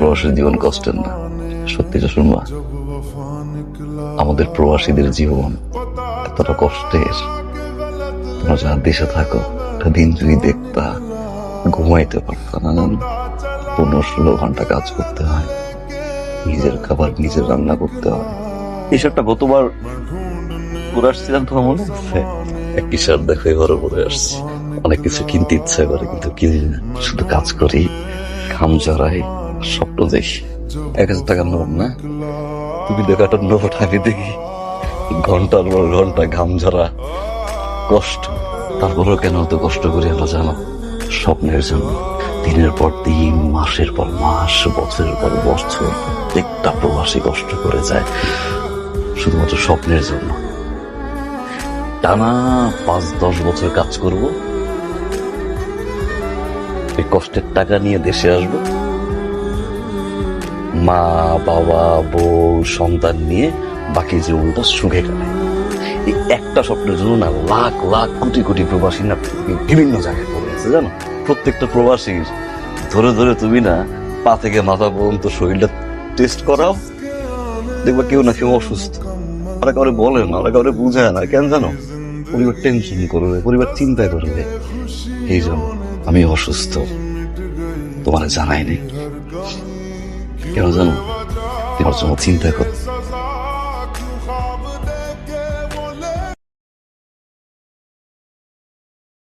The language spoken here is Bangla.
প্রবাসীর জীবন কষ্টের না, সত্যিটা শুনবা, আমাদের প্রবাসীদের জীবন এতটা কষ্টের। তোমরা যারা দেশে থাকো, একটা দিন যদি দেখতা, ঘুমাইতে পারতা না। জানো, 15-16 ঘন্টা কাজ করতে হয়, নিজের খাবার নিজের রান্না করতে হয়। এসবটা গতবার ঘুরে আসছিলাম, তোমার মনে আছে? এক কিসার দেখো এবারও ঘুরে আসছি। অনেক কিছু কিনতে ইচ্ছা করে কিন্তু কিনি না, শুধু কাজ করি, ঘাম ঝরাই, স্বপ্ন দেখি। 1000 টাকার নোট না, তুমি দেখো একটা নোট, আমি দেখি ঘন্টার পর ঘন্টা ঘাম ঝরা, কষ্ট। তারপরেও কেন তো কষ্ট করি আমরা জানো? স্বপ্নের জন্য। দিনের পর দিন, মাসের পর মাস, বছরের পর বছর প্রত্যেকটা প্রবাসী কষ্ট করে যায় শুধুমাত্র স্বপ্নের জন্য। টানা 5-10 বছর কাজ করব, এই কষ্টের টাকা নিয়ে দেশে আসব, মা বাবা বউ সন্তান নিয়ে বাকি জীবনটা সুখে কাটায়। এই একটা স্বপ্নের জন্য না লাখ লাখ কোটি কোটি প্রবাসী না বিভিন্ন জায়গায় পড়ে আছে জানো। প্রত্যেকটা প্রবাসীর ধরে ধরে তুমি না পা থেকে মাথা পর্যন্ত শরীরটা টেস্ট করাও, দেখবা কেউ না কেউ অসুস্থ। ওরা কাউরে বলে না, ওরা কাউরে বুঝায় না, কেন জানো? পরিবার টেনশন করবে, পরিবার চিন্তা করবে। এই জন্য আমি অসুস্থ, তোমার জানাই নেই কেন জানো? তোমার জন্য চিন্তা কর।